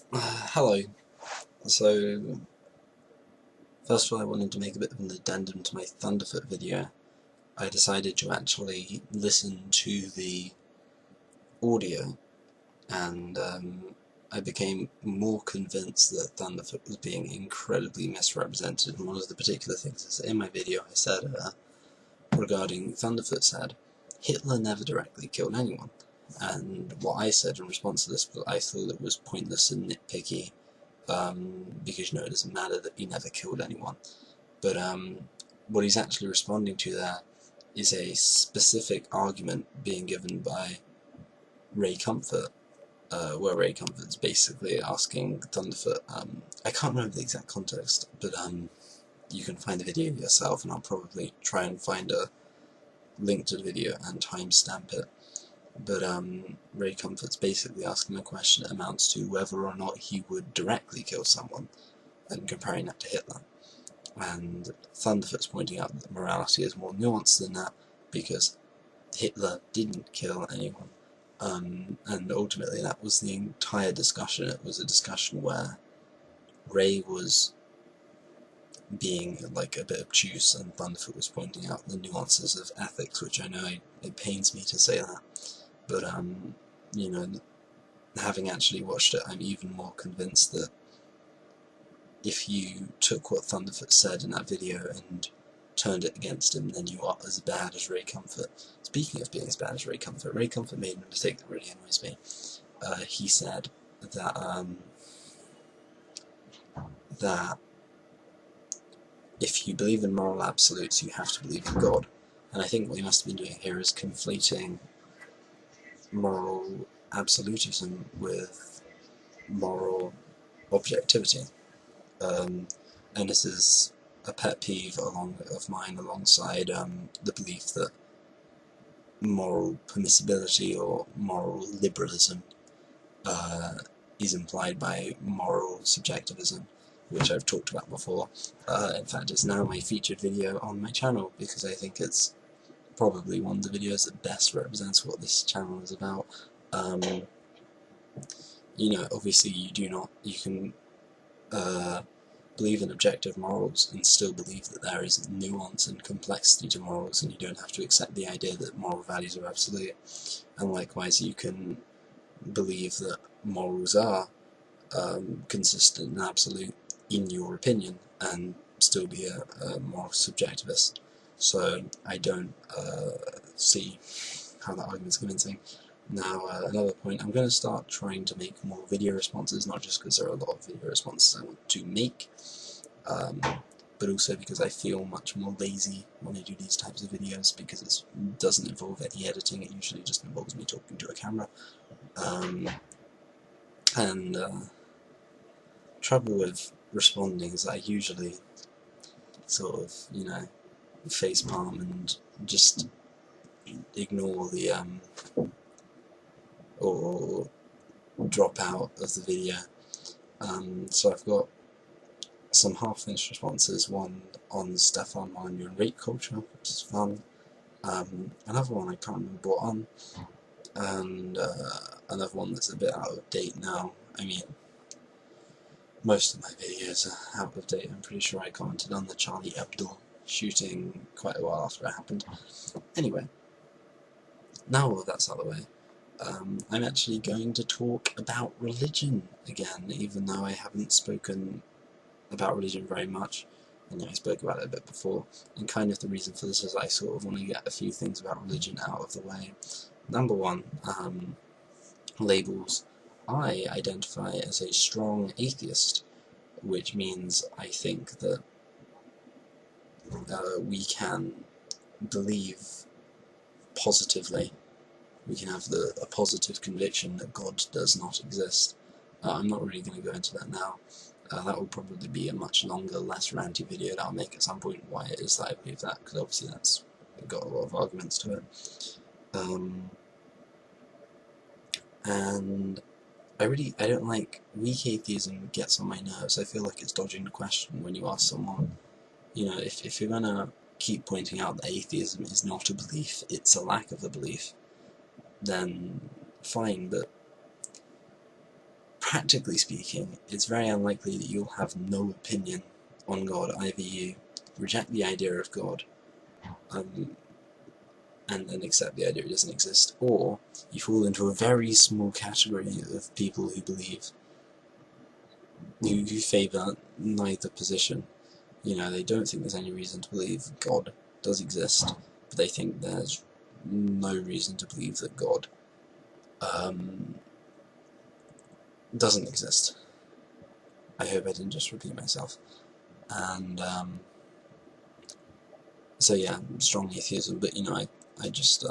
Hello. So, first of all, I wanted to make a bit of an addendum to my Thunderfoot video. I decided to actually listen to the audio, and I became more convinced that Thunderfoot was being incredibly misrepresented. And one of the particular things is in my video I said regarding Thunderfoot said, Hitler never directly killed anyone. And what I said in response to this was I thought it was pointless and nitpicky, because it doesn't matter that he never killed anyone. But what he's actually responding to there is a specific argument being given by Ray Comfort, where Ray Comfort's basically asking Thunderfoot, I can't remember the exact context, but you can find the video yourself, and I'll probably try and find a link to the video and timestamp it. But Ray Comfort's basically asking a question that amounts to whether or not he would directly kill someone, and comparing that to Hitler. And Thunderfoot's pointing out that morality is more nuanced than that, because Hitler didn't kill anyone. And ultimately that was the entire discussion. It was a discussion where Ray was being like a bit obtuse, and Thunderfoot was pointing out the nuances of ethics, which I know it pains me to say that. But, having actually watched it, I'm even more convinced that if you took what Thunderfoot said in that video and turned it against him, then you are as bad as Ray Comfort. Speaking of being as bad as Ray Comfort made a mistake that really annoys me. He said that if you believe in moral absolutes, you have to believe in God. And I think what he must have been doing here is conflating moral absolutism with moral objectivity. And this is a pet peeve of mine alongside the belief that moral permissibility or moral liberalism is implied by moral subjectivism, which I've talked about before. In fact, it's now my featured video on my channel, because I think it's probably one of the videos that best represents what this channel is about. Obviously you can believe in objective morals and still believe that there is nuance and complexity to morals, and you don't have to accept the idea that moral values are absolute. And likewise, you can believe that morals are consistent and absolute in your opinion, and still be a moral subjectivist. So I don't see how that argument's convincing. Now, another point, I'm going to start trying to make more video responses, not just because there are a lot of video responses I want to make, but also because I feel much more lazy when I do these types of videos, because it doesn't involve any editing, it usually just involves me talking to a camera. Trouble with responding is that I usually sort of, facepalm and just ignore the, or drop out of the video. So I've got some half-finished responses, one on Stefan Molyneux and rape culture, which is fun, another one I can't remember what on, and another one that's a bit out of date now. I mean, most of my videos are out of date. I'm pretty sure I commented on the Charlie Hebdo shooting quite a while after it happened. Anyway, now all of that's out of the way, I'm actually going to talk about religion again, even though I haven't spoken about religion very much. I spoke about it a bit before, and kind of the reason for this is I sort of want to get a few things about religion out of the way. Number one, labels. I identify as a strong atheist, which means I think that we can believe positively. We can have a positive conviction that God does not exist. I'm not really going to go into that now. That will probably be a much longer, less ranty video that I'll make at some point, why it is that I believe that, because obviously that's got a lot of arguments to it. And I don't like, weak atheism gets on my nerves. I feel like it's dodging the question when you ask someone, if you're gonna keep pointing out that atheism is not a belief, it's a lack of a belief, then fine, but practically speaking, it's very unlikely that you'll have no opinion on God. Either you reject the idea of God, and then accept the idea it doesn't exist, or you fall into a very small category of people who believe, who favour neither position. You know, they don't think there's any reason to believe God does exist, but they think there's no reason to believe that God doesn't exist. I hope I didn't just repeat myself. And so yeah, strong atheism, but you know, I just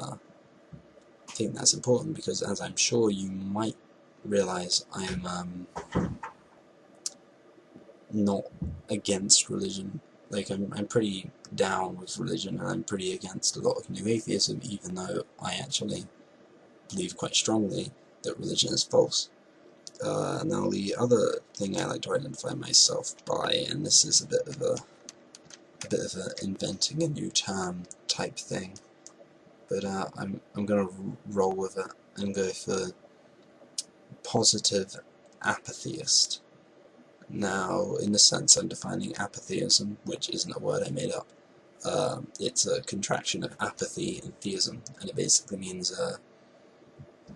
think that's important because, as I'm sure you might realise, I'm not against religion. Like, I'm pretty down with religion, and I'm pretty against a lot of new atheism, even though I actually believe quite strongly that religion is false. Now, the other thing I like to identify myself by, and this is a bit of a inventing a new term type thing, but I'm going to roll with it and go for positive apatheist. Now, in a sense, I'm defining apatheism, which isn't a word I made up. It's a contraction of apathy and theism, and it basically means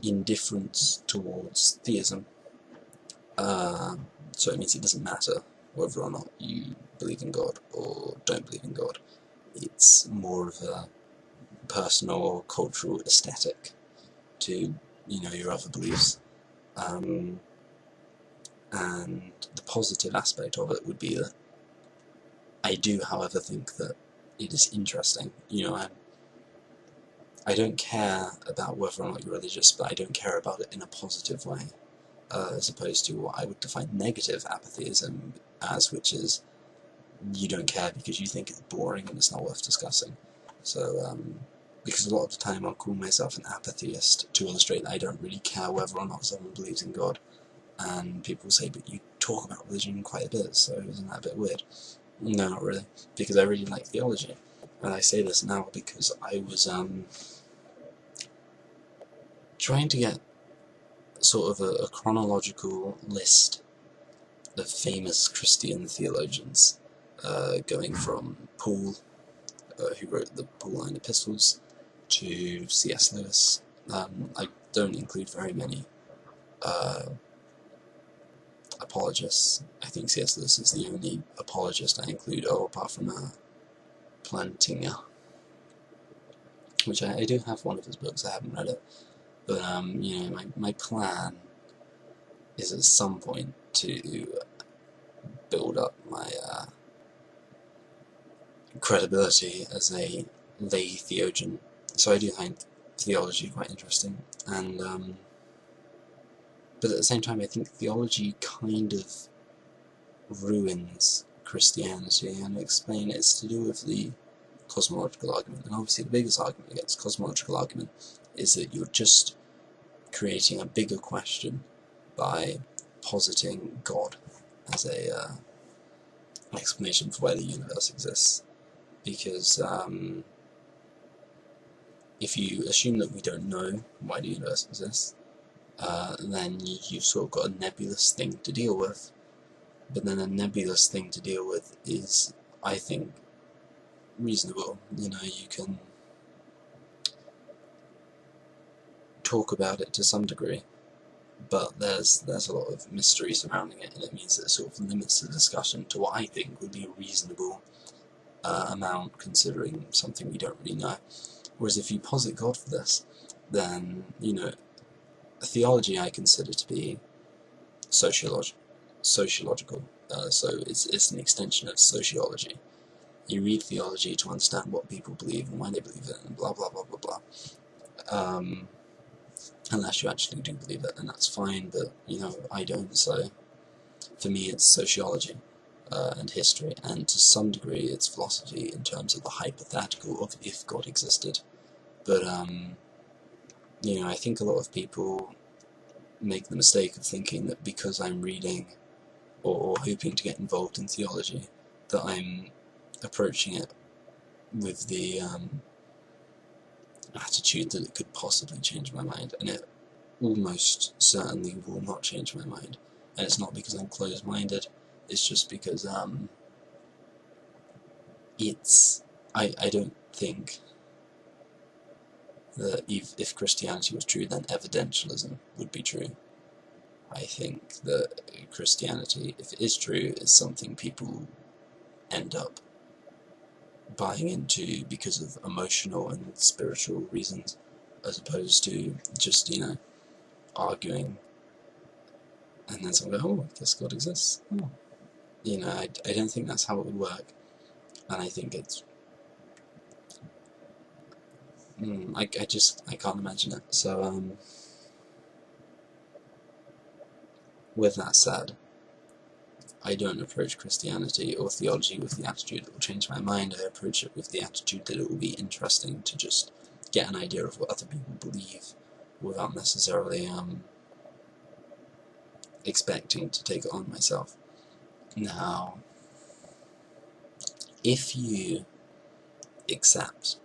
indifference towards theism. So it means it doesn't matter whether or not you believe in God or don't believe in God. It's more of a personal or cultural aesthetic to, you know, your other beliefs. And the positive aspect of it would be that I do, however, think that it is interesting. You know, I don't care about whether or not you're religious, but I don't care about it in a positive way, as opposed to what I would define negative apatheism as, which is you don't care because you think it's boring and it's not worth discussing. So, because a lot of the time I'll call myself an apatheist to illustrate that I don't really care whether or not someone believes in God. And people say, but you talk about religion quite a bit, so isn't that a bit weird? No, not really, because I really like theology. And I say this now because I was trying to get sort of a chronological list of famous Christian theologians, going from Paul, who wrote the Pauline epistles, to C.S. Lewis. I don't include very many apologists. I think C.S. Lewis is the only apologist I include, apart from Plantinga, which I do have one of his books. I haven't read it, but you know, my plan is at some point to build up my credibility as a lay theologian. So I do find theology quite interesting, and but at the same time I think theology kind of ruins Christianity, and I explain it's to do with the cosmological argument. And obviously the biggest argument against cosmological argument is that you're just creating a bigger question by positing God as a explanation for why the universe exists. Because if you assume that we don't know why the universe exists, then you've sort of got a nebulous thing to deal with. But then a nebulous thing to deal with is, I think, reasonable. You know, you can talk about it to some degree, but there's a lot of mystery surrounding it, and it means that it sort of limits the discussion to what I think would be a reasonable amount, considering something we don't really know. Whereas if you posit God for this, then, you know, theology I consider to be sociological. So it's an extension of sociology. You read theology to understand what people believe and why they believe it, and blah blah blah blah blah. Unless you actually do believe it, and that's fine, but, you know, I don't, so for me it's sociology and history, and to some degree it's philosophy in terms of the hypothetical of if God existed. But, you know, I think a lot of people make the mistake of thinking that because I'm reading or hoping to get involved in theology, that I'm approaching it with the attitude that it could possibly change my mind, and it almost certainly will not change my mind. and it's not because I'm closed-minded, it's just because I don't think that if Christianity was true, then evidentialism would be true. I think that Christianity, if it is true, is something people end up buying into because of emotional and spiritual reasons, as opposed to just, arguing, and then someone go, oh, I guess God exists. Oh. I don't think that's how it would work, and I think it's I can't imagine it. So with that said, I don't approach Christianity or theology with the attitude that will change my mind. I approach it with the attitude that it will be interesting to just get an idea of what other people believe without necessarily expecting to take it on myself. Now, if you accept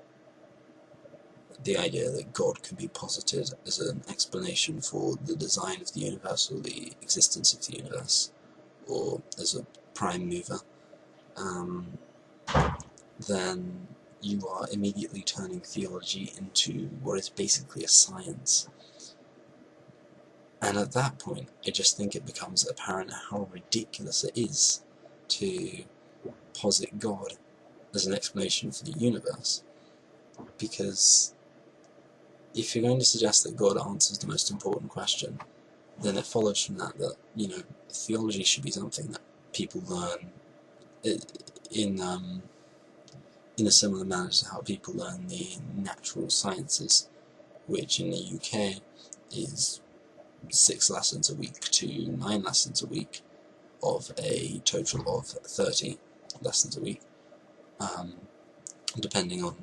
the idea that God can be posited as an explanation for the design of the universe or the existence of the universe, or as a prime mover, then you are immediately turning theology into what is basically a science. And at that point, I just think it becomes apparent how ridiculous it is to posit God as an explanation for the universe, because if you're going to suggest that God answers the most important question, then it follows from that theology should be something that people learn in a similar manner to how people learn the natural sciences, which in the UK is 6 lessons a week to 9 lessons a week, of a total of 30 lessons a week, depending on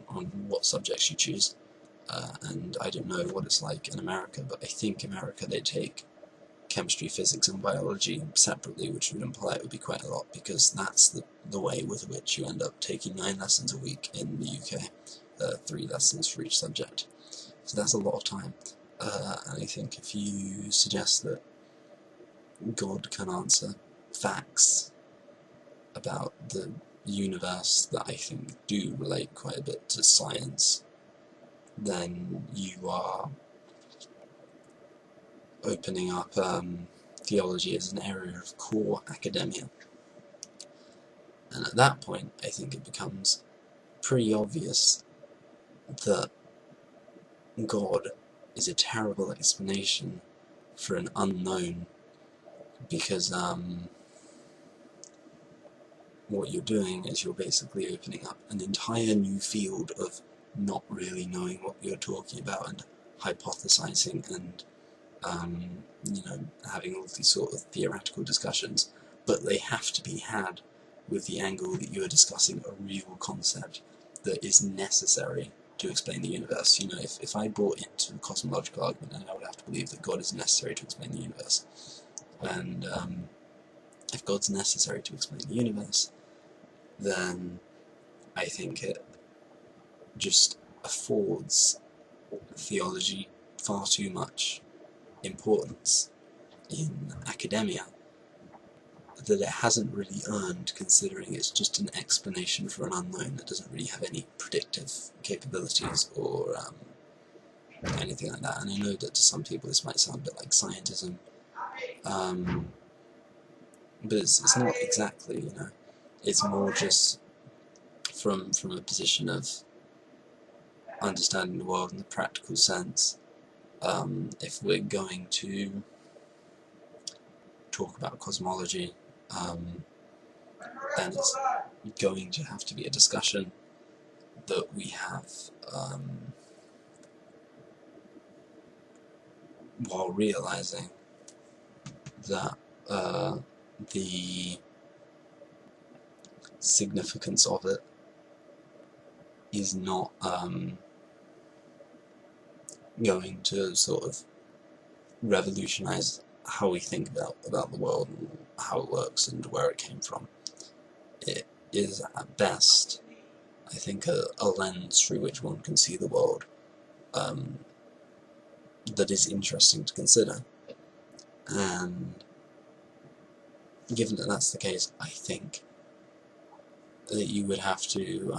what subjects you choose. And I don't know what it's like in America, but I think America they take chemistry, physics and biology separately, which would imply it would be quite a lot, because that's the way with which you end up taking 9 lessons a week in the UK, 3 lessons for each subject. So that's a lot of time, and I think if you suggest that God can answer facts about the universe that I think do relate quite a bit to science, then you are opening up theology as an area of core academia. And at that point, I think it becomes pretty obvious that God is a terrible explanation for an unknown, because what you're doing is you're basically opening up an entire new field of not really knowing what you're talking about and hypothesizing and having all these sort of theoretical discussions, but they have to be had with the angle that you are discussing a real concept that is necessary to explain the universe. If I bought into the cosmological argument, then I would have to believe that God is necessary to explain the universe. And if God's necessary to explain the universe, then I think it just affords theology far too much importance in academia that it hasn't really earned, considering it's just an explanation for an unknown that doesn't really have any predictive capabilities or anything like that. And I know that to some people this might sound a bit like scientism, but it's not exactly, it's more just from a position of understanding the world in the practical sense. If we're going to talk about cosmology, then it's going to have to be a discussion that we have while realizing that the significance of it is not going to sort of revolutionize how we think about the world and how it works and where it came from. It is at best, I think, a lens through which one can see the world that is interesting to consider. And given that that's the case, I think that you would have to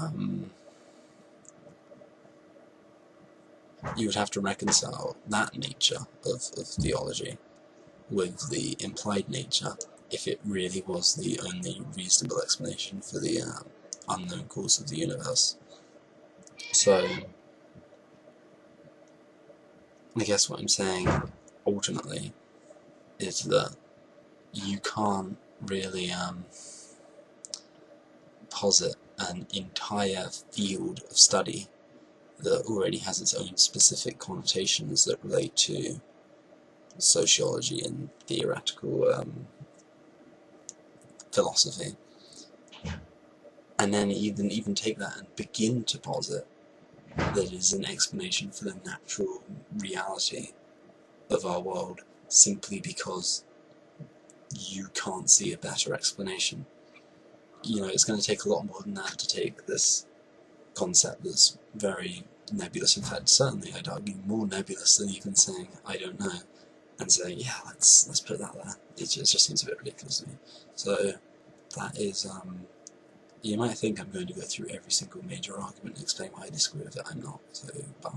reconcile that nature of theology with the implied nature, if it really was the only reasonable explanation for the unknown course of the universe. So, I guess what I'm saying, ultimately, is that you can't really posit an entire field of study that already has its own specific connotations that relate to sociology and theoretical philosophy, and then even take that and begin to posit that it is an explanation for the natural reality of our world, simply because you can't see a better explanation. You know, it's going to take a lot more than that to take this concept that's very nebulous, in fact, certainly I'd argue more nebulous than even saying, I don't know, and say, yeah, let's put that there. It just seems a bit ridiculous to me. So, that is, you might think I'm going to go through every single major argument and explain why I disagree with it. I'm not. So, bye.